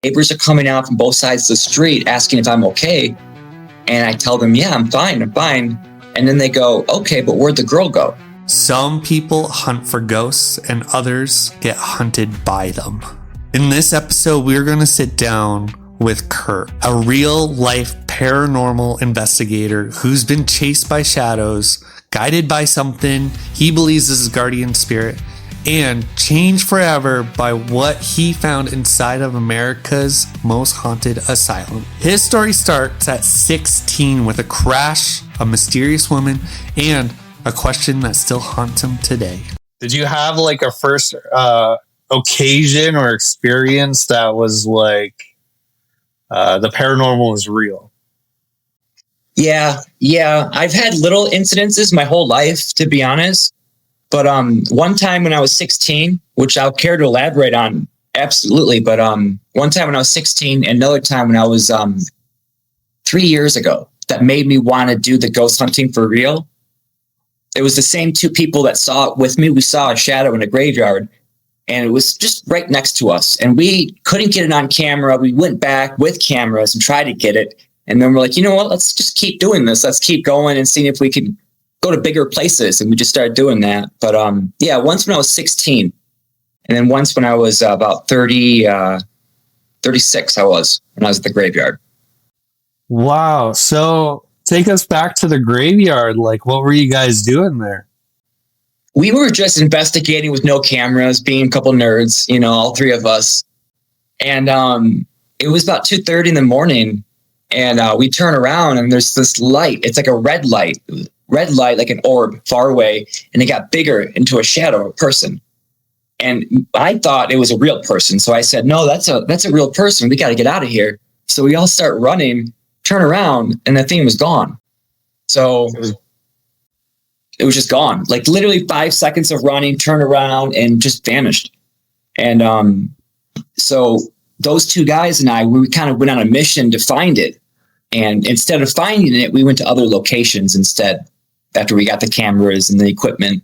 Neighbors are coming out from both sides of the street asking if I'm okay. And I tell them, yeah, I'm fine. And then they go, okay, but where'd the girl go? Some people hunt for ghosts and others get hunted by them. In this episode, we're going to sit down with Curt, a real life paranormal investigator who's been chased by shadows, guided by something he believes is his guardian spirit, and changed forever by what he found inside of America's most haunted asylum. His story starts at 16 with a crash, a mysterious woman, and a question that still haunts him today. Did you have like a first occasion or experience that was like the paranormal is real? Yeah. I've had little incidences my whole life, to be honest. But one time when I was 16, which I'll care to elaborate on, absolutely. But one time when I was 16, and another time when I was 3 years ago, that made me want to do the ghost hunting for real. It was the same two people that saw it with me. We saw a shadow in a graveyard, and it was just right next to us. And we couldn't get it on camera. We went back with cameras and tried to get it. And then we're like, you know what? Let's just keep doing this. Let's keep going and seeing if we could go to bigger places. And we just started doing that. But once when I was 16, and then once when I was about 36, I was when I was at the graveyard. Wow. So take us back to the graveyard. Like, what were you guys doing there? We were just investigating with no cameras, being a couple nerds, all three of us. And it was about 2:30 in the morning. And we turn around and there's this light. It's like a red light, like an orb far away. And it got bigger into a shadow, a person. And I thought it was a real person. So I said, no, that's a real person. We got to get out of here. So we all start running, turn around, and that thing was gone. So it was just gone. Like literally 5 seconds of running, turn around, and just vanished. And so those two guys and I, we kind of went on a mission to find it. And instead of finding it, we went to other locations instead after we got the cameras and the equipment.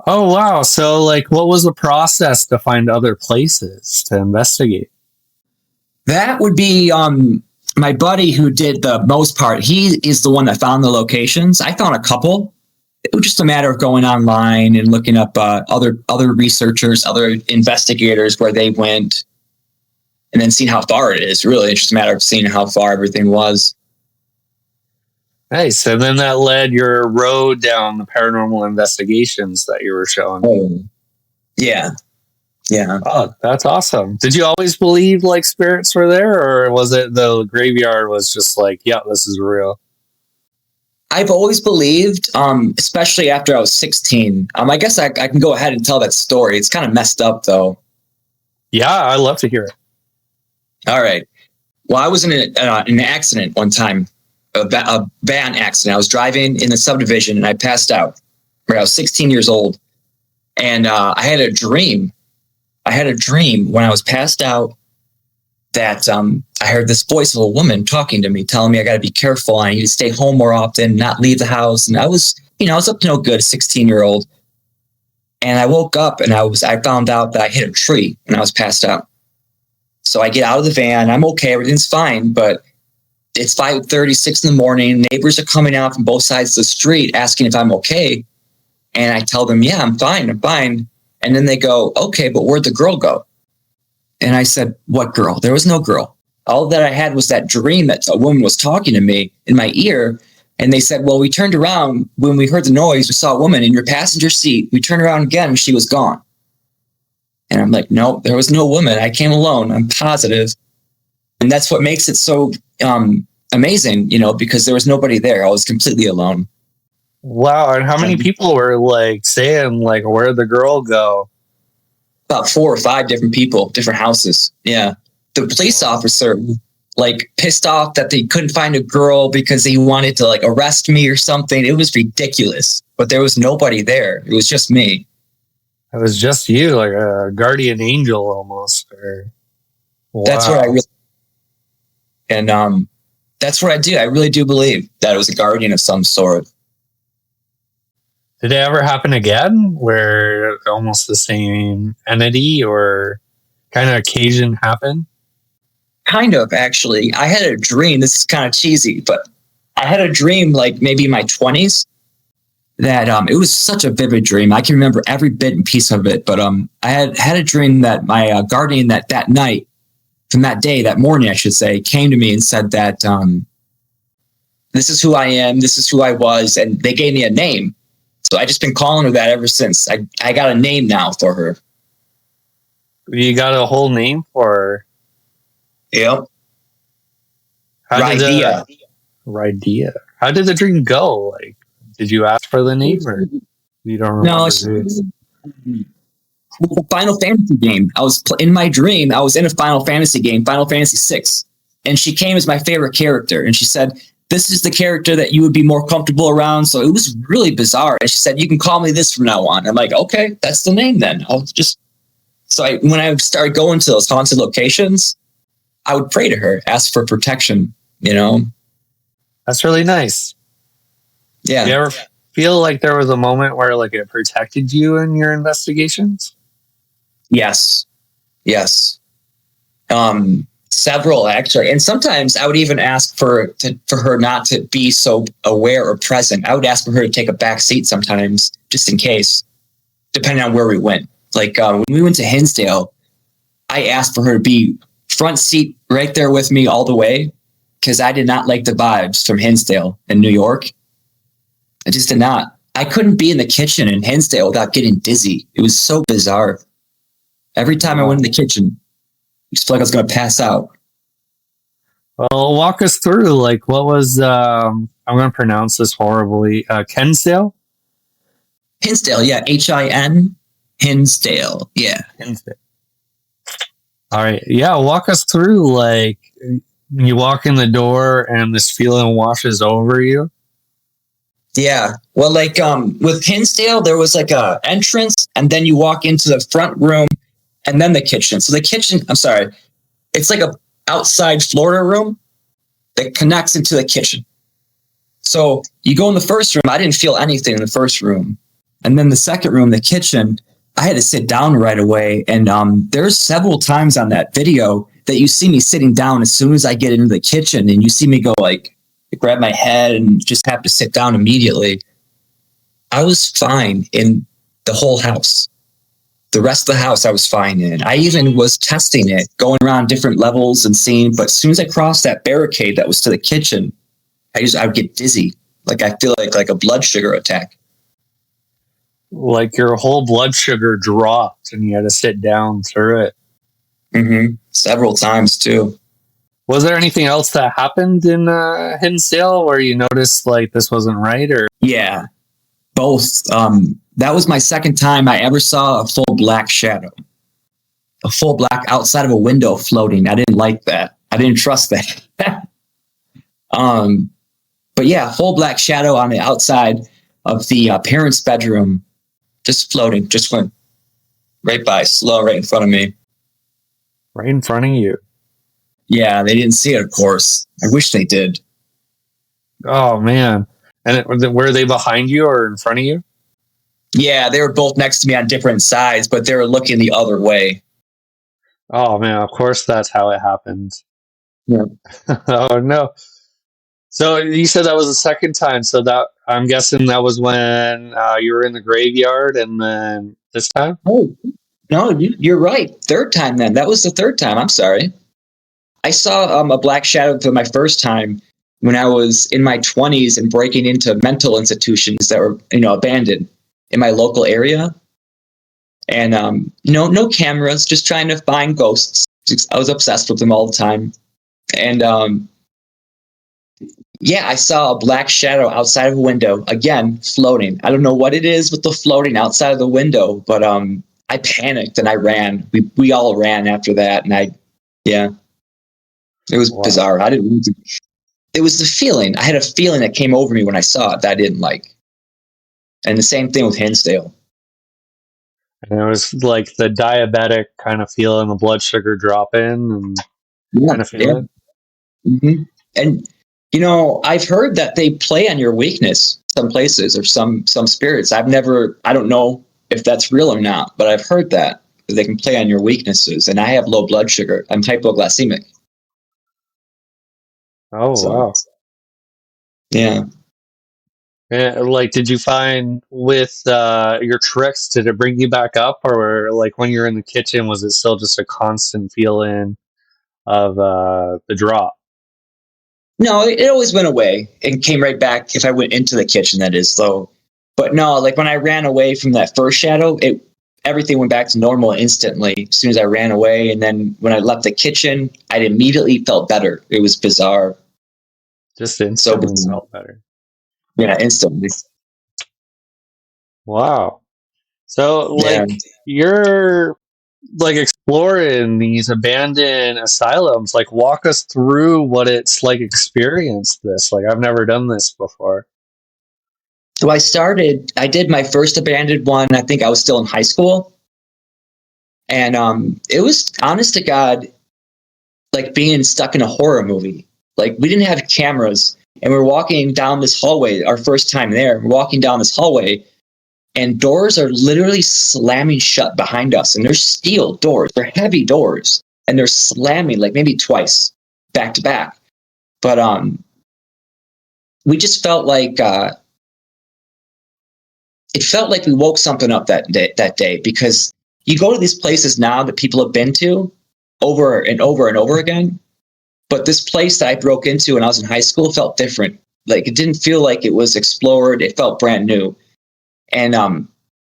Oh, wow. So like, what was the process to find other places to investigate? That would be my buddy who did the most part. He is the one that found the locations. I found a couple. It was just a matter of going online and looking up other researchers, other investigators, where they went, and then seeing how far it is. Really, it's just a matter of seeing how far everything was. Nice. And then that led your road down the paranormal investigations that you were showing. Oh, yeah. Oh, that's awesome. Did you always believe like spirits were there, or was it the graveyard was just like, yeah, this is real? I've always believed, especially after I was 16. I guess I can go ahead and tell that story. It's kind of messed up, though. Yeah, I'd love to hear it. All right. Well, I was in an accident one time, a van accident. I was driving in the subdivision, and I passed out. I was 16 years old, and I had a dream. When I was passed out that I heard this voice of a woman talking to me, telling me I got to be careful. I need to stay home more often, not leave the house. And I was up to no good, 16-year-old. And I woke up and I found out that I hit a tree when I was passed out. So I get out of the van. I'm okay. Everything's fine. But it's 5:36 in the morning. Neighbors are coming out from both sides of the street asking if I'm okay. And I tell them, yeah, I'm fine. And then they go, okay, but where'd the girl go? And I said, what girl? There was no girl. All that I had was that dream that a woman was talking to me in my ear. And they said, well, we turned around when we heard the noise. We saw a woman in your passenger seat. We turned around again and she was gone. And I'm like, no, there was no woman. I came alone. I'm positive. And that's what makes it so amazing, because there was nobody there. I was completely alone. Wow. And how many people were like saying like, where'd the girl go? About 4 or 5 different people, different houses. Yeah. The police officer pissed off that they couldn't find a girl because he wanted to arrest me or something. It was ridiculous, but there was nobody there. It was just me. It was just you, like a guardian angel almost. Wow. That's what that's what I do. I really do believe that it was a guardian of some sort. Did it ever happen again where almost the same entity, or kind of occasion happen? Kind of, actually. I had a dream. This is kind of cheesy, but I had a dream like maybe in my 20s that it was such a vivid dream. I can remember every bit and piece of it. But I had a dream that my guardian that night, from that day, that morning, I should say, came to me and said that this is who I am, this is who I was, and they gave me a name. So I just been calling her that ever since. I got a name now for her. You got a whole name for her? Yep. Raidea. Raidea. How did the dream go? Like, did you ask for the name, or you don't remember? No, it's a Final Fantasy game. I was in my dream. I was in a Final Fantasy game, Final Fantasy VI, and she came as my favorite character. And she said, "This is the character that you would be more comfortable around." So it was really bizarre. And she said, "You can call me this from now on." I'm like, "Okay, that's the name then." I'll just. So when I started going to those haunted locations, I would pray to her, ask for protection. You know, that's really nice. Yeah. You ever feel like there was a moment where like it protected you in your investigations? Yes. Several actually, and sometimes I would even ask for her not to be so aware or present. I would ask for her to take a back seat sometimes, just in case, depending on where we went. Like when we went to Hinsdale, I asked for her to be front seat right there with me all the way, because I did not like the vibes from Hinsdale in New York. I just did not. I couldn't be in the kitchen in Hinsdale without getting dizzy. It was so bizarre. Every time I went in the kitchen, I just felt like I was going to pass out. Well, walk us through, like, what was, I'm going to pronounce this horribly, Hinsdale? Hinsdale, yeah. Hin, Hinsdale, yeah. Hinsdale. All right. Yeah, walk us through, like, you walk in the door and this feeling washes over you. Yeah. Well, like with Hinsdale, there was like a entrance, and then you walk into the front room and then the kitchen. So the kitchen, I'm sorry, it's like a outside Florida room that connects into the kitchen. So you go in the first room. I didn't feel anything in the first room. And then the second room, the kitchen, I had to sit down right away. And there's several times on that video that you see me sitting down as soon as I get into the kitchen, and you see me go like, grab my head and just have to sit down immediately. I was fine in the whole house. The rest of the house I was fine in. I even was testing it, going around different levels and seeing, but as soon as I crossed that barricade that was to the kitchen, I would get dizzy. Like I feel like a blood sugar attack. Like your whole blood sugar dropped and you had to sit down through it. Mm-hmm. Several times too. Was there anything else that happened in Hinsdale where you noticed like this wasn't right? Or yeah, both. That was my second time I ever saw a full black shadow, a full black outside of a window floating. I didn't like that. I didn't trust that. But yeah, full black shadow on the outside of the parents' bedroom, just floating, just went right by, slow, right in front of me. Right in front of you. Yeah, they didn't see it, of course. I wish they did. Oh, man. And were they behind you or in front of you? Yeah, they were both next to me on different sides, but they were looking the other way. Oh, man, of course that's how it happened. Yeah. Oh, no. So you said that was the second time. So that I'm guessing that was when you were in the graveyard, and then this time? Oh, no, you're right. Third time then. That was the third time. I'm sorry. I saw a black shadow for my first time when I was in my 20s and breaking into mental institutions that were, abandoned in my local area. And no cameras, just trying to find ghosts. I was obsessed with them all the time. And yeah, I saw a black shadow outside of a window, again, floating. I don't know what it is with the floating outside of the window, but I panicked and I ran. We all ran after that. And it was bizarre. It was the feeling. I had a feeling that came over me when I saw it that I didn't like. And the same thing with Hinsdale. And it was like the diabetic kind of feeling, the blood sugar dropping and kind of feeling. Yeah. Mm-hmm. And, I've heard that they play on your weakness some places or some spirits. I don't know if that's real or not, but I've heard that They can play on your weaknesses. And I have low blood sugar. I'm hypoglycemic. Oh, So, wow. yeah. And, like, did you find with your tricks, did it bring you back up? Or, like, when you're in the kitchen, was it still just a constant feeling of the drop? No, it always went away and came right back if I went into the kitchen, that is, though. But no, like when I ran away from that first shadow, everything went back to normal instantly as soon as I ran away. And then when I left the kitchen, I immediately felt better. It was bizarre. Just So instantly bizarre. felt better. Yeah, instantly. Wow. So, Yeah. like, you're like exploring these abandoned asylums. Like, walk us through what it's like experience this. Like, I've never done this before. So I did my first abandoned one. I think I was still in high school. And it was, honest to God, like being stuck in a horror movie. Like we didn't have cameras and we're walking down this hallway, our first time there, we're walking down this hallway and doors are literally slamming shut behind us. And they're steel doors. They're heavy doors and they're slamming like maybe twice back to back. But we just felt like, it felt like we woke something up that day because you go to these places now that people have been to over and over and over again. But this place that I broke into when I was in high school felt different. Like it didn't feel like it was explored. It felt brand new. And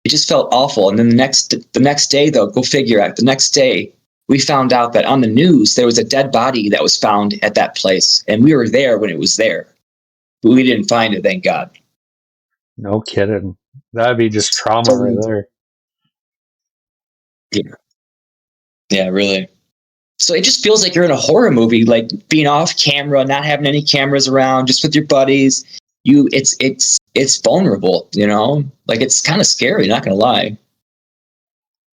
it just felt awful. And then the next day, though, go figure out, the next day, we found out that on the news, there was a dead body that was found at that place. And we were there when it was there. But we didn't find it, thank God. No kidding. That'd be just trauma right there. Yeah. Yeah, really. So it just feels like you're in a horror movie, like being off camera, not having any cameras around, just with your buddies. It's vulnerable, you know? Like it's kind of scary, not gonna lie.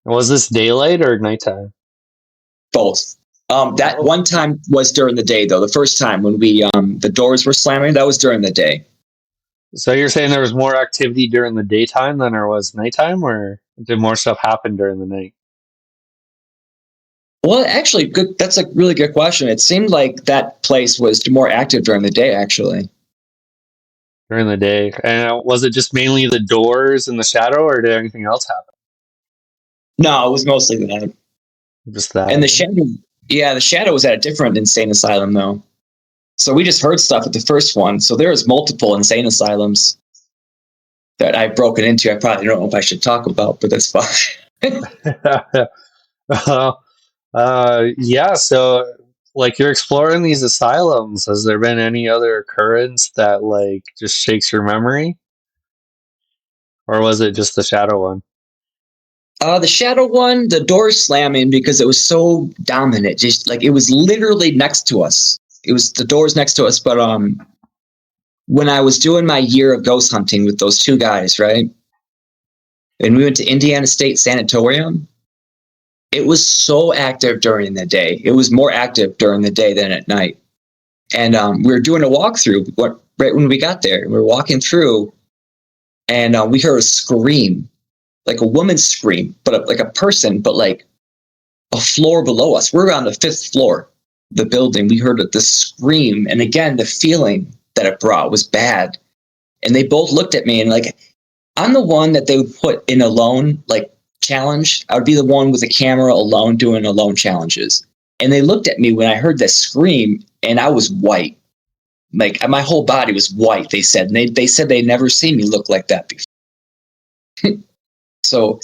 Was this daylight or nighttime? Both. That one time was during the day though. The first time when the doors were slamming, that was during the day. So you're saying there was more activity during the daytime than there was nighttime, or did more stuff happen during the night? Well, actually, good. That's a really good question. It seemed like that place was more active during the day, actually. During the day. And was it just mainly the doors and the shadow, or did anything else happen? No, it was mostly that. Just that. And the shadow, yeah, the shadow was at a different insane asylum, though. So we just heard stuff at the first one. So there was multiple insane asylums that I've broken into. I probably don't know if I should talk about, but that's fine. Yeah, so like you're exploring these asylums. Has there been any other occurrence that like just shakes your memory? Or was it just the shadow one? The shadow one, the door slamming because it was so dominant. Just like it was literally next to us. It was the doors next to us. But when I was doing my year of ghost hunting with those two guys, right? And we went to Indiana State Sanatorium. It was so active during the day. It was more active during the day than at night. And we were doing a walkthrough right when we got there. We were walking through, and we heard a scream, like a woman's scream, but like a person, but like a floor below us. We're on the 5th floor of the building. We heard the scream, and again, the feeling that it brought was bad. And they both looked at me, and like, I'm the one that they would put in alone, like, challenge. I would be the one with the camera alone doing alone challenges. And they looked at me when I heard that scream, and I was white. Like my whole body was white, they said. And they said they'd never seen me look like that before. So,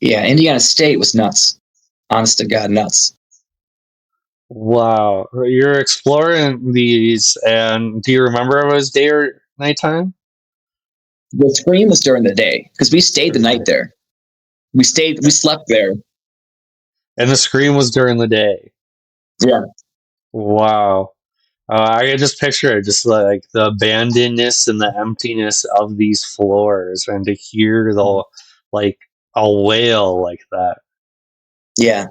yeah, Indiana State was nuts. Honest to God, nuts. Wow. You're exploring these, and do you remember if it was day or nighttime? The scream was during the day because we stayed the night there. We slept there. And the scream was during the day. Yeah. Wow. I can just picture it, just like the abandonedness and the emptiness of these floors, and to hear the like a wail like that. Yeah.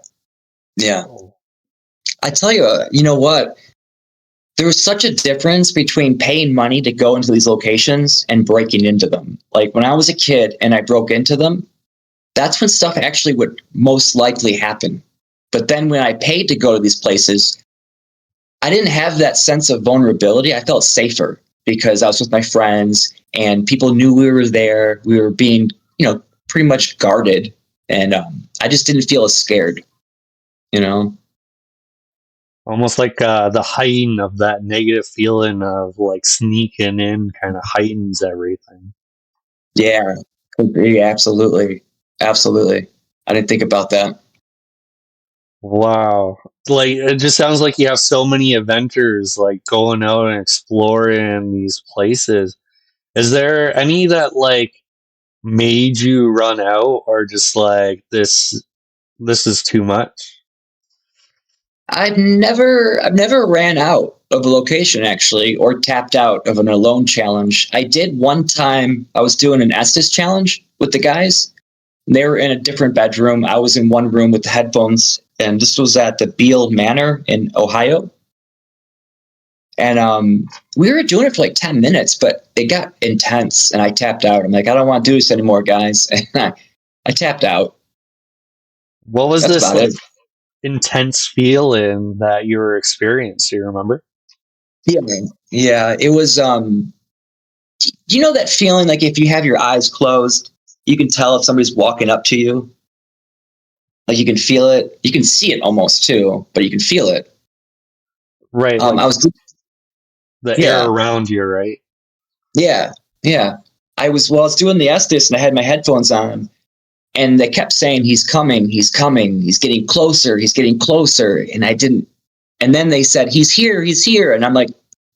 Yeah. I tell you, you know what? There was such a difference between paying money to go into these locations and breaking into them. Like when I was a kid and I broke into them, that's when stuff actually would most likely happen. But then when I paid to go to these places, I didn't have that sense of vulnerability. I felt safer because I was with my friends and people knew we were there. We were being, pretty much guarded. And I just didn't feel as scared, Almost like the heighten of that negative feeling of like sneaking in kind of heightens everything. Yeah, absolutely. Absolutely. I didn't think about that. Wow. Like, it just sounds like you have so many adventures, like going out and exploring these places. Is there any that like made you run out, or just like this is too much? I've never ran out of a location actually, or tapped out of an alone challenge. I did one time. I was doing an Estes challenge with the guys. They were in a different bedroom. I was in one room with the headphones, and this was at the Beale Manor in Ohio. And we were doing it for like 10 minutes, but it got intense, and I tapped out. I'm like, I don't want to do this anymore, guys. And I tapped out. What was That's this about like it. intense feeling that you were experiencing? Do you remember? Yeah, yeah. It was. You know that feeling like if you have your eyes closed, you can tell if somebody's walking up to you. Like you can feel it. You can see it almost too, but you can feel it. Right, like I was. the air Yeah, around you, right? yeah, yeah. I was doing the Estes, and I had my headphones on, and they kept saying, "He's coming, he's coming, he's getting closer, he's getting closer," and I didn't. And then they said, he's here," and I'm like,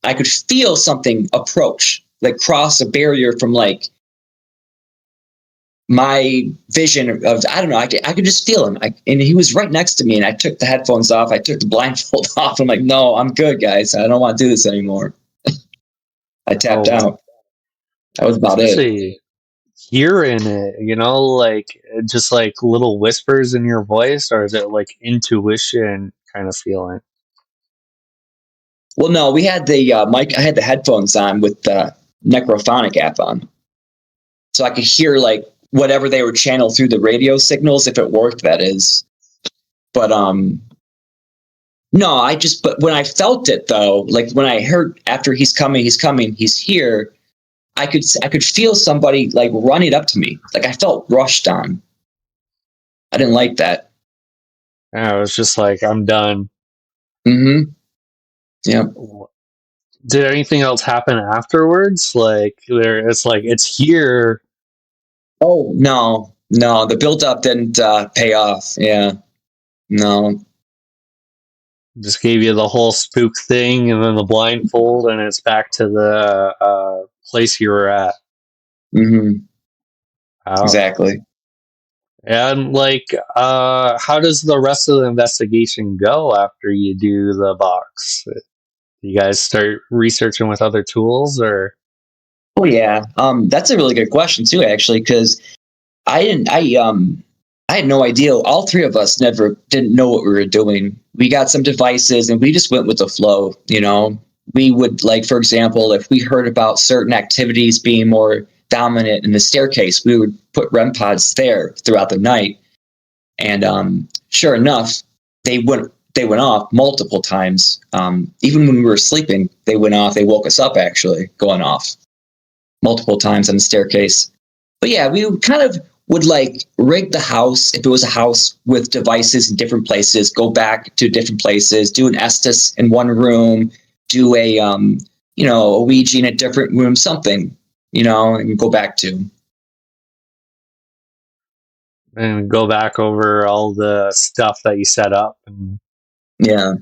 I could feel something approach, like cross a barrier from like my vision of, I don't know, I could just feel him. And he was right next to me, and I took the headphones off. I took the blindfold off. I'm like, no, I'm good, guys. I don't want to do this anymore. I tapped Oh, out. That was about it. especially hearing it, like just like little whispers in your voice, or is it like intuition kind of feeling? Well, no, we had the mic. I had the headphones on with the Necrophonic app on, so I could hear like whatever they were channeled through the radio signals, if it worked, that is. But no, but when I felt it though, like when I heard after he's coming, he's here. I could feel somebody like running up to me. Like I felt rushed on. I didn't like that. And I was just like, I'm done. Mm-hmm. Yeah. Did anything else happen afterwards? Like it's here. Oh no, the build up didn't pay off. Yeah. No. Just gave you the whole spook thing, and then the blindfold, and it's back to the place you were at. Mm-hmm. Wow. Exactly. And like, how does the rest of the investigation go after you do the box? You guys start researching with other tools, or? Oh yeah. That's a really good question too, actually, because I had no idea. All three of us didn't know what we were doing. We got some devices and we just went with the flow, We would, like, for example, if we heard about certain activities being more dominant in the staircase, we would put REM pods there throughout the night. And sure enough, they went off multiple times. Even when we were sleeping, they went off. They woke us up, actually, going off multiple times on the staircase. But yeah, we kind of would like rig the house. If it was a house with devices in different places, go back to different places, do an Estes in one room, do a Ouija in a different room, something, and go back to. And go back over all the stuff that you set up. Yeah.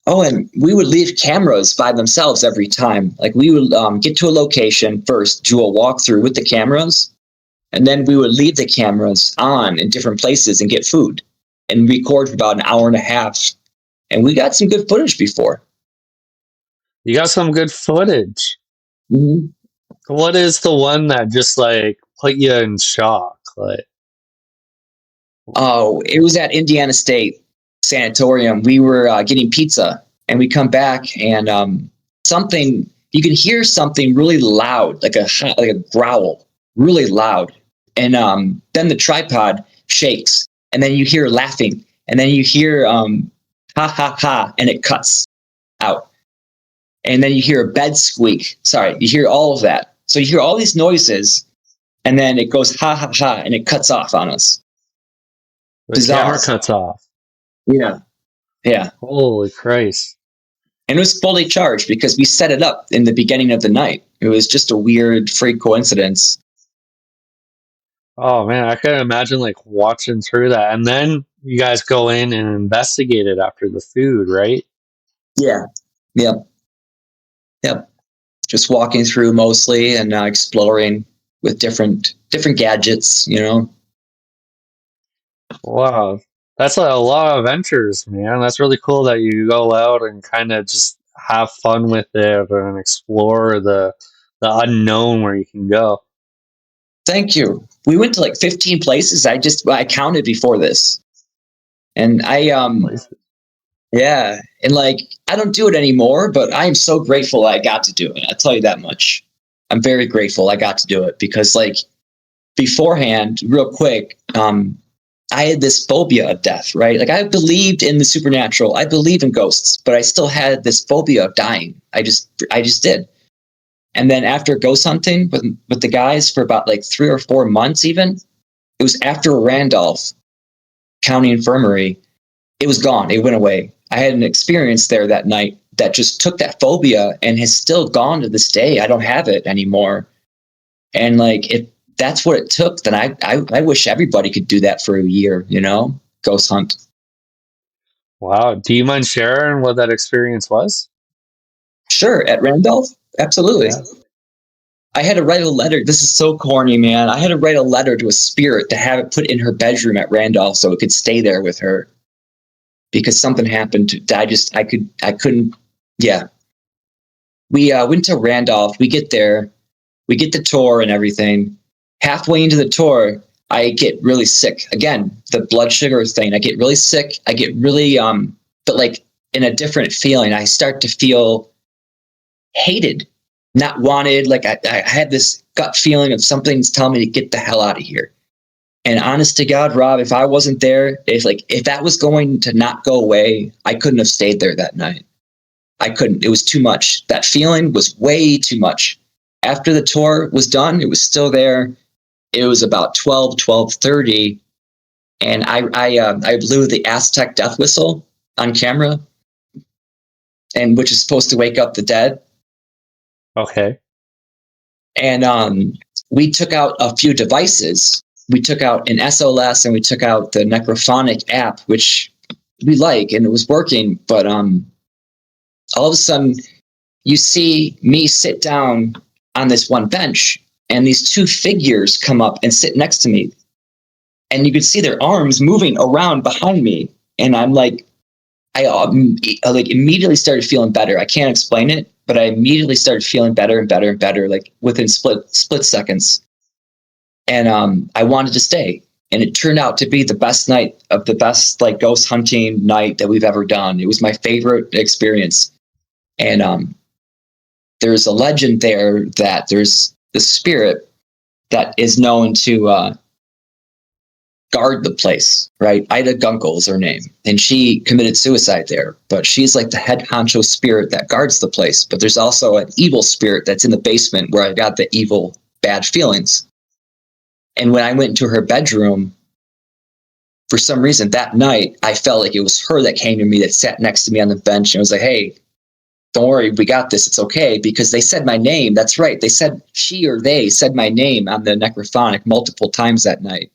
Oh, and we would leave cameras by themselves every time. Like we would get to a location first, do a walkthrough with the cameras, and then we would leave the cameras on in different places and get food and record for about an hour and a half. And we got some good footage before. You got some good footage. Mm-hmm. What is the one that just like put you in shock? Like, oh, it was at Indiana State Sanatorium. We were getting pizza, and we come back, and you can hear something really loud, like a growl, really loud. And then the tripod shakes, and then you hear laughing, and then you hear ha ha ha, and it cuts out. And then you hear a bed squeak. Sorry, you hear all of that. So you hear all these noises, and then it goes ha ha ha, and it cuts off on us. The camera cuts off. Yeah. Yeah. Holy Christ. And it was fully charged because we set it up in the beginning of the night. It was just a weird freak coincidence. Oh man, I can imagine like watching through that. And then you guys go in and investigate it after the food, right? Yeah. Yep. Yep. Just walking through mostly and exploring with different gadgets, you know. Wow. That's a lot of adventures, man. That's really cool that you go out and kind of just have fun with it and explore the unknown where you can go. Thank you. We went to like 15 places. I counted before this. And yeah, and like I don't do it anymore, but I am so grateful I got to do it. I'll tell you that much. I'm very grateful I got to do it because like beforehand, real quick, I had this phobia of death, right? Like I believed in the supernatural. I believe in ghosts, but I still had this phobia of dying. I just did. And then after ghost hunting with the guys for about like 3 or 4 months, even, it was after Randolph County Infirmary, it was gone. It went away. I had an experience there that night that just took that phobia and has still gone to this day. I don't have it anymore. And like, if that's what it took, then I wish everybody could do that for a year, you know, ghost hunt. Wow. Do you mind sharing what that experience was? Sure. At Randolph? Absolutely. Yeah. I had to write a letter. This is so corny, man. I had to write a letter to a spirit to have it put in her bedroom at Randolph so it could stay there with her because something happened. I couldn't. Yeah. We went to Randolph. We get there. We get the tour and everything. Halfway into the tour, I get really sick. Again, the blood sugar thing. I get really sick. I get really, but like in a different feeling. I start to feel hated, not wanted. Like I had this gut feeling of something's telling me to get the hell out of here. And honest to God, Rob, if I wasn't there, if that was going to not go away, I couldn't have stayed there that night. I couldn't. It was too much. That feeling was way too much. After the tour was done, it was still there. It was about 12:30, and I blew the Aztec death whistle on camera, and which is supposed to wake up the dead. Okay. And we took out a few devices. We took out an SOS and we took out the necrophonic app, which we like, and it was working. But all of a sudden, you see me sit down on this one bench, and these 2 figures come up and sit next to me. And you could see their arms moving around behind me. And I'm like, I immediately started feeling better. I can't explain it, but I immediately started feeling better and better and better, like within split seconds. And I wanted to stay. And it turned out to be the best night of the best like ghost hunting night that we've ever done. It was my favorite experience. And there's a legend there that there's the spirit that is known to guard the place, right? Ida Gunkel is her name. And she committed suicide there. But she's like the head honcho spirit that guards the place. But there's also an evil spirit that's in the basement where I got the evil, bad feelings. And when I went into her bedroom, for some reason that night, I felt like it was her that came to me, that sat next to me on the bench and was like, hey, don't worry, we got this. It's okay. Because they said my name. That's right. They said, she or they said my name on the necrophonic multiple times that night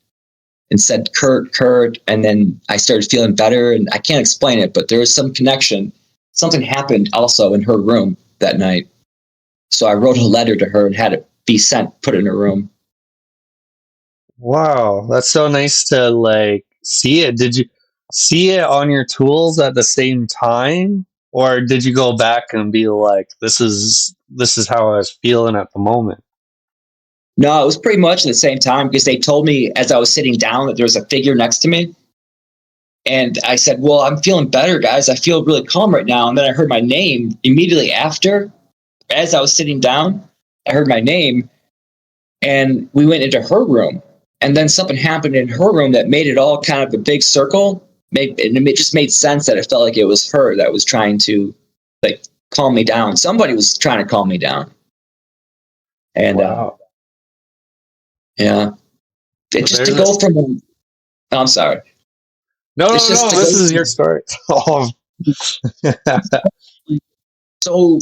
and said, Curt. And then I started feeling better. And I can't explain it, but there was some connection. Something happened also in her room that night. So I wrote a letter to her and had it be sent, put in her room. Wow. That's so nice to like see it. Did you see it on your tools at the same time? Or did you go back and be like, this is how I was feeling at the moment? No, it was pretty much at the same time because they told me as I was sitting down that there was a figure next to me. And I said, well, I'm feeling better, guys. I feel really calm right now. And then I heard my name immediately after. As I was sitting down, I heard my name. And we went into her room. And then something happened in her room that made it all kind of a big circle. And it just made sense that it felt like it was her that was trying to like calm me down. Somebody was trying to calm me down. And Wow. yeah, it just to go from. Oh, I'm sorry. No. It's just to This go is your story. Oh.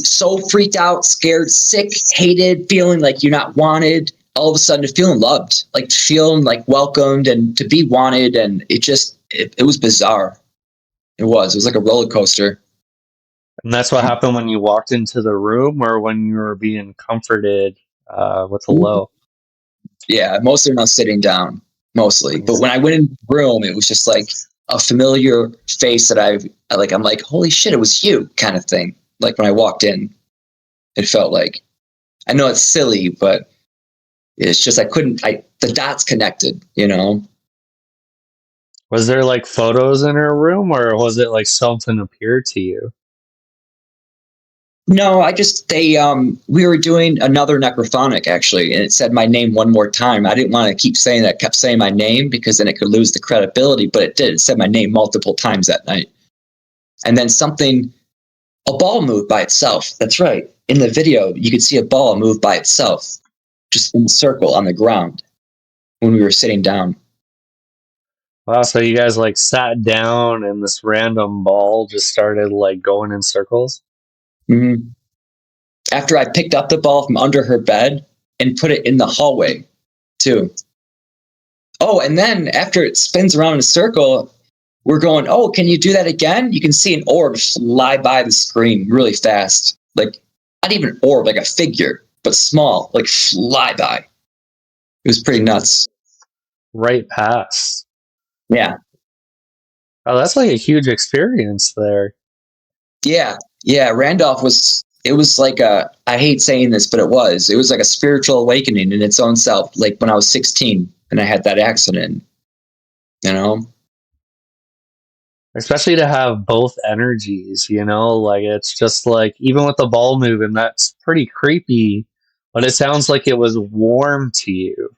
so freaked out, scared, sick, hated, feeling like you're not wanted. All of a sudden, to feeling loved, like feeling like welcomed and to be wanted, and it was bizarre. It was like a roller coaster. And that's what happened when you walked into the room, or when you were being comforted with a low. Yeah, mostly when I was sitting down, mostly. But when I went in the room, it was just like a familiar face that I'm like, holy shit, it was you, kind of thing. Like when I walked in, it felt like. I know it's silly, but it's just the dots connected, you know. Was there like photos in her room, or was it like something appeared to you? No, we were doing another necrophonic actually, and it said my name one more time. I didn't want to keep saying that, kept saying my name because then it could lose the credibility, but it did. It said my name multiple times that night. And then a ball moved by itself. That's right. In the video, you could see a ball move by itself, just in a circle on the ground when we were sitting down. Wow, so you guys like sat down and this random ball just started like going in circles? Mm-hmm. After I picked up the ball from under her bed and put it in the hallway, too. Oh, and then after it spins around in a circle, we're going, oh, can you do that again? You can see an orb fly by the screen really fast. Like, not even an orb, like a figure, but small, like fly by. It was pretty nuts. Right past. Yeah. Oh, that's like a huge experience there. Yeah. Yeah. Randolph it was like I hate saying this, but it was like a spiritual awakening in its own self. Like when I was 16 and I had that accident, you know? Especially to have both energies, you know, like it's just like, even with the ball moving, that's pretty creepy, but it sounds like it was warm to you.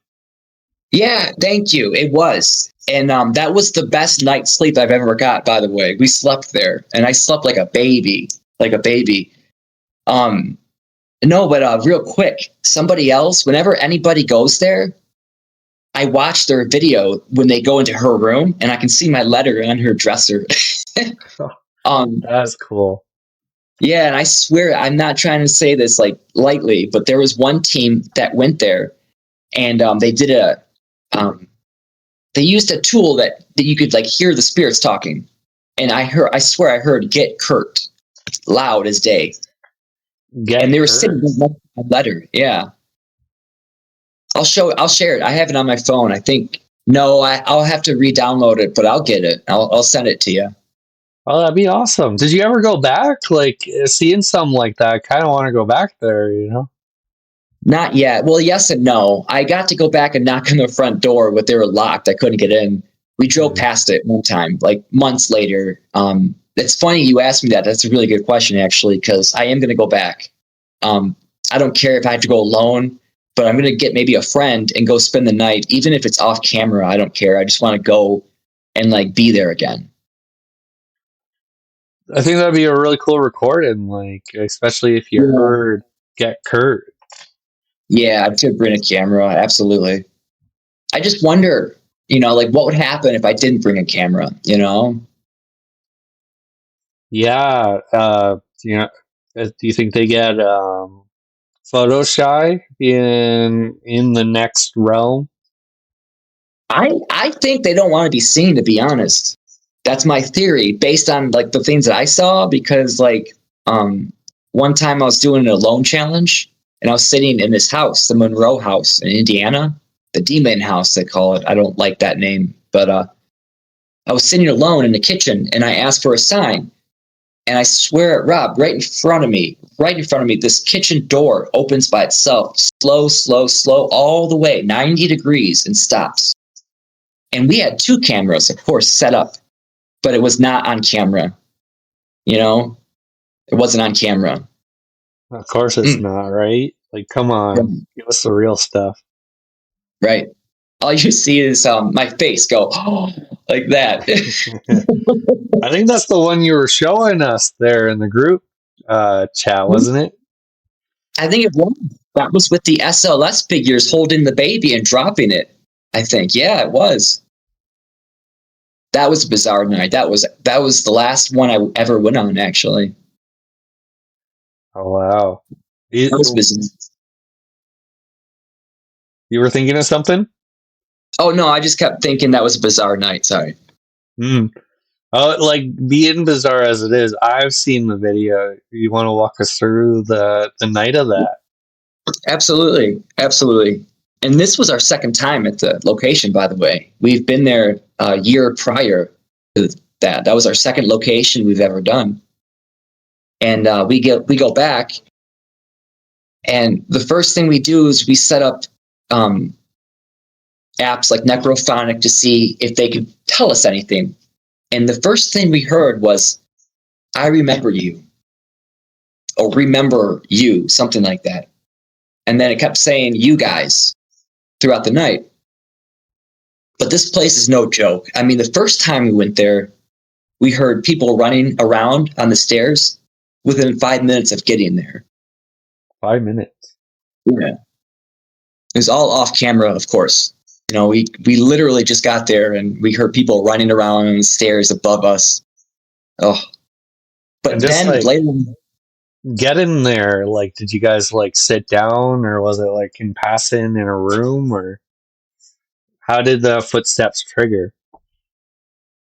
Yeah. Thank you. It was. And that was the best night's sleep I've ever got, by the way. We slept there and I slept like a baby, like a baby. No, but real quick, somebody else, whenever anybody goes there, I watch their video when they go into her room and I can see my letter on her dresser. That's cool. Yeah, and I swear I'm not trying to say this like lightly, but there was one team that went there and they used a tool that you could like hear the spirits talking. And I swear I heard "Get Curt" loud as day. And they were sitting with a letter. Yeah. I'll share it. I have it on my phone. I think, no, I'll have to re-download it, but I'll get it. I'll send it to you. Oh, that'd be awesome. Did you ever go back? Like, seeing something like that, I kind of want to go back there, you know? Not yet. Well, yes and no. I got to go back and knock on the front door, but they were locked. I couldn't get in. We drove past it one time, like months later. It's funny you asked me that. That's a really good question, actually, because I am going to go back. I don't care if I have to go alone, but I'm going to get maybe a friend and go spend the night, even if it's off camera. I don't care. I just want to go and like be there again. I think that'd be a really cool recording, like, especially if you heard "Get Curt." Yeah, I should bring a camera. Absolutely. I just wonder, like what would happen if I didn't bring a camera, Yeah. Do you think they get photo shy in the next realm? I think they don't want to be seen, to be honest. That's my theory based on like the things that I saw, because like one time I was doing an alone challenge and I was sitting in this house, the Monroe House in Indiana, the Demon House, they call it. I don't like that name, but I was sitting alone in the kitchen and I asked for a sign. And I swear at Rob, right in front of me, this kitchen door opens by itself, slow, all the way, 90 degrees, and stops. And we had 2 cameras, of course, set up, but it was not on camera. It wasn't on camera. Of course it's not, right? Like, come on, give us the real stuff. Right. all you see is my face go like that. I think that's the one you were showing us there in the group chat, wasn't it? I think it was. That was with the SLS figures holding the baby and dropping it. I think, yeah, it was. That was a bizarre night. That was the last one I ever went on, actually. Oh wow! That was bizarre. You were thinking of something? Oh no, I just kept thinking that was a bizarre night. Sorry. Oh, like being bizarre as it is, I've seen the video. You want to walk us through the night of that? Absolutely. And this was our second time at the location, by the way. We've been there a year prior to that. That was our second location we've ever done. And we go back, and the first thing we do is we set up apps like Necrophonic to see if they could tell us anything. And the first thing we heard was, "I remember you," or "remember you," something like that. And then it kept saying "you guys" throughout the night. But this place is no joke. I mean, the first time we went there, we heard people running around on the stairs within 5 minutes of getting there. 5 minutes. Yeah. It was all off camera, of course. You know, we literally just got there and we heard people running around on the stairs above us. Oh. But then later, get in there, like, did you guys like sit down, or was it like in passing in a room, or how did the footsteps trigger?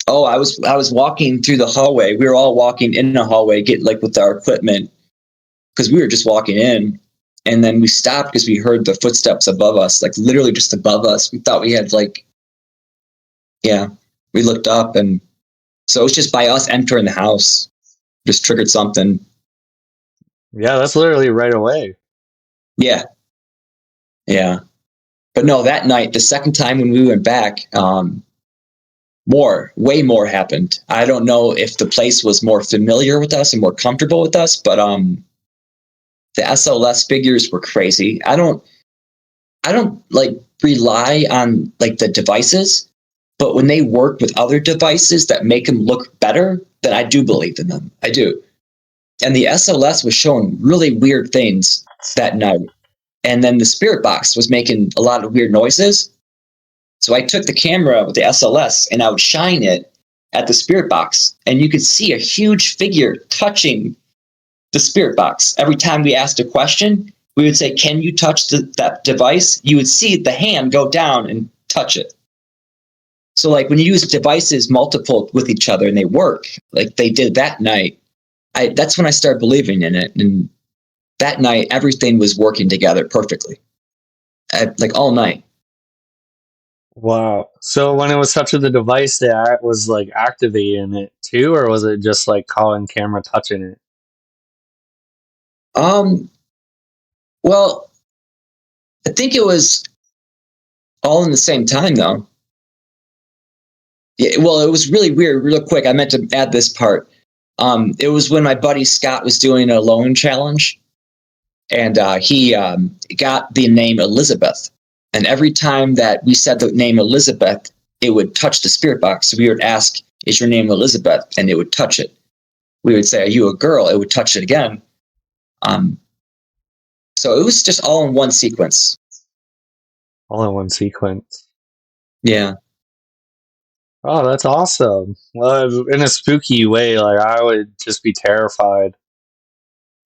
Oh, I was walking through the hallway. We were all walking in the hallway, with our equipment, because we were just walking in, and then we stopped because we heard the footsteps above us, like literally just above us. We thought we had we looked up, and so it was just by us entering the house, just triggered something. Yeah, that's literally right away. Yeah. But no, that night, the second time when we went back, way more happened. I don't know if the place was more familiar with us and more comfortable with us, but the SLS figures were crazy. I don't rely on the devices, but when they work with other devices that make them look better, then I do believe in them. I do. And the SLS was showing really weird things that night. And then the spirit box was making a lot of weird noises. So I took the camera with the SLS and I would shine it at the spirit box. And you could see a huge figure touching the spirit box. Every time we asked a question, we would say, "Can you touch that device?" You would see the hand go down and touch it. So when you use devices multiple with each other and they work, like they did that night, that's when I started believing in it. And that night, everything was working together perfectly, all night. Wow. So when it was touching the device, that was activating it too, or was it just calling camera touching it? Well, I think it was all in the same time, though. Yeah, well, it was really weird. Real quick, I meant to add this part. It was when my buddy Scott was doing a alone challenge, and he got the name Elizabeth. And every time that we said the name Elizabeth, it would touch the spirit box. So we would ask, "Is your name Elizabeth?" And it would touch it. We would say, "Are you a girl?" It would touch it again. So it was just all in one sequence. All in one sequence. Yeah. Oh, that's awesome. Well, in a spooky way, I would just be terrified.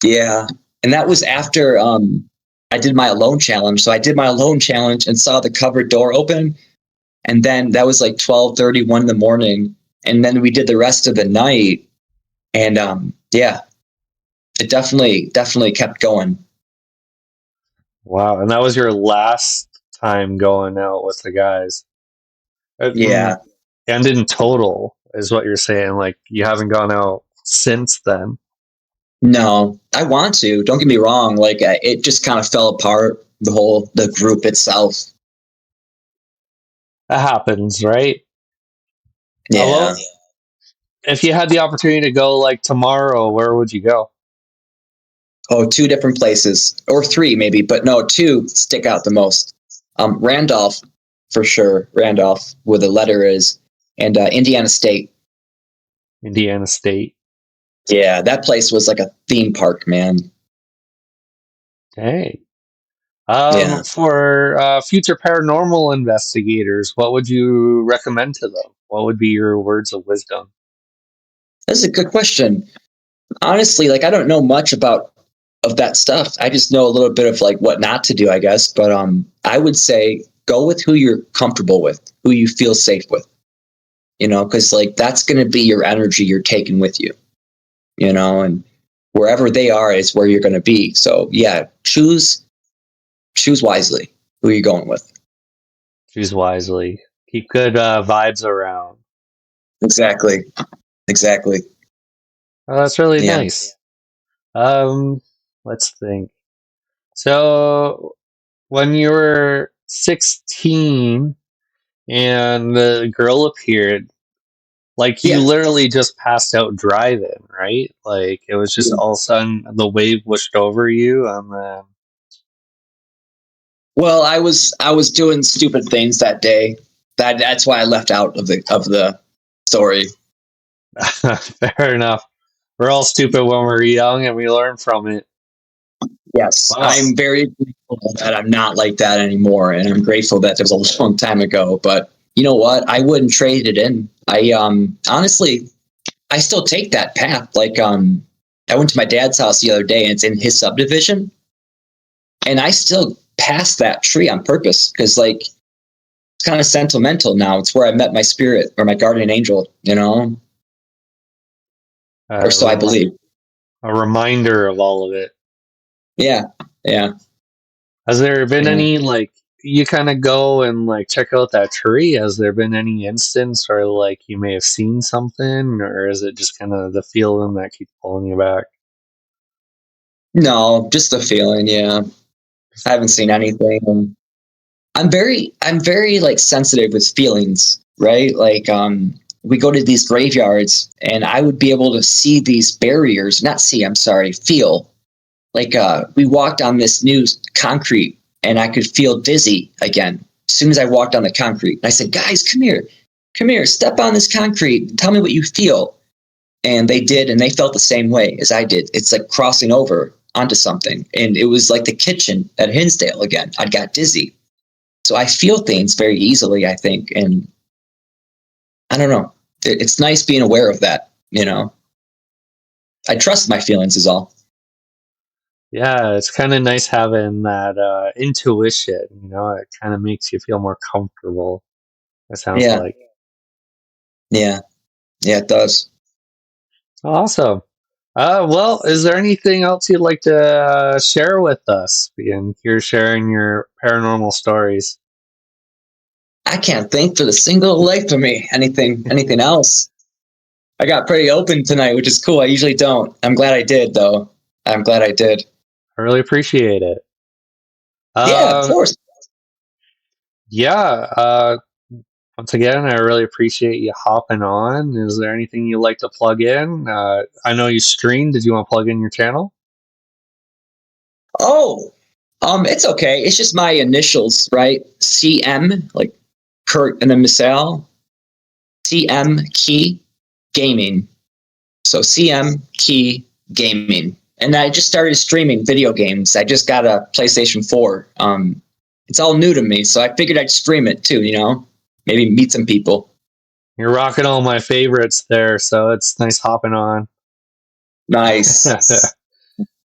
Yeah. And that was after I did my alone challenge. So I did my alone challenge and saw the cupboard door open. And then that was 12:30, 1 in the morning. And then we did the rest of the night. And it definitely kept going. Wow. And that was your last time going out with the guys. Yeah. And in total is what you're saying. You haven't gone out since then. No, I want to. Don't get me wrong. It just kind of fell apart, the group itself. That happens, right? Yeah. Well, if you had the opportunity to go tomorrow, where would you go? Oh, 2 different places, or 3 maybe, but no, 2 stick out the most. Randolph, for sure. Randolph, where the letter is, and Indiana State. Indiana State. Yeah, that place was like a theme park, man. Hey. Yeah. For future paranormal investigators, what would you recommend to them? What would be your words of wisdom? That's a good question. Honestly, like I don't know much about of that stuff. I just know a little bit of like what not to do, I guess. But I would say go with who you're comfortable with, who you feel safe with. Because like that's going to be your energy you're taking with you. And wherever they are is where you're going to be. So yeah, choose wisely who you're going with. Choose wisely. Keep good vibes around. Exactly. Oh, that's really Yeah. nice. Let's think. So, when you were 16 and the girl appeared, like you Yeah. literally just passed out driving, right? Like it was just all of a sudden the wave washed over you, and then Well, I was doing stupid things that day. That's why I left out of the story. fair enough. We're all stupid when we're young, and we learn from it. Yes, Wow. I'm very grateful that I'm not like that anymore, and I'm grateful that it was a long time ago. But you know what? I wouldn't trade it in. I honestly, I still take that path. Like I went to my dad's house the other day, and it's in his subdivision, and I still passed that tree on purpose because like it's kind of sentimental now. It's where I met my spirit or my guardian angel, or so I believe. A reminder of all of it. Yeah. Has there been Yeah. any, like, you kind of go and like check out that tree? Has there been any instance or like you may have seen something, or is it just kind of the feeling that keeps pulling you back? No, just the feeling. Yeah, I haven't seen anything. I'm very like sensitive with feelings, right? Like we go to these graveyards and I would be able to see these barriers, not see, I'm sorry, feel. Like we walked on this new concrete and I could feel dizzy again as soon as I walked on the concrete. And I said, guys, come here, step on this concrete and tell me what you feel. And they did, and they felt the same way as I did. It's like crossing over onto something. And it was like the kitchen at Hinsdale again. I got dizzy. So I feel things very easily, I think. And I don't know. It's nice being aware of that, I trust my feelings is all. Yeah, it's kind of nice having that intuition, it kind of makes you feel more comfortable. It sounds Yeah. like. Yeah, it does. Awesome. Well, is there anything else you'd like to share with us? Being here sharing your paranormal stories. I can't think for the single life of me anything else. I got pretty open tonight, which is cool. I usually don't. I'm glad I did, though. I'm glad I did. I really appreciate it. Yeah, of course. Yeah. Once again, I really appreciate you hopping on. Is there anything you'd like to plug in? I know you stream. Did you want to plug in your channel? Oh, it's okay. It's just my initials, right? CM, like Curt and then Michelle. CM Key Gaming. So CM Key Gaming. And I just started streaming video games. I just got a PlayStation 4. It's all new to me, so I figured I'd stream it too, maybe meet some people. You're rocking all my favorites there, so it's nice hopping on. Nice.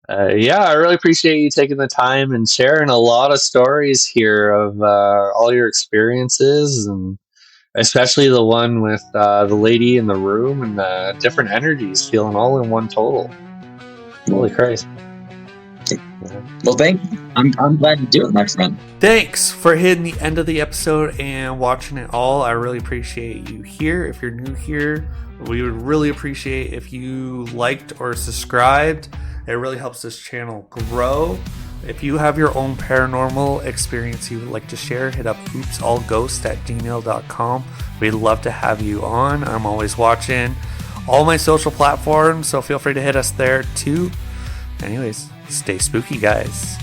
Yeah, I really appreciate you taking the time and sharing a lot of stories here of all your experiences, and especially the one with the lady in the room and the different energies feeling all in one total. Holy Christ. Well, thank you. I'm glad to do it, my friend. Thanks for hitting the end of the episode and watching it all. I really appreciate you here. If you're new here, we would really appreciate if you liked or subscribed. It really helps this channel grow. If you have your own paranormal experience you would like to share, hit up oopsallghost@gmail.com. We'd love to have you on. I'm always watching all my social platforms, so feel free to hit us there too. Anyways, stay spooky, guys.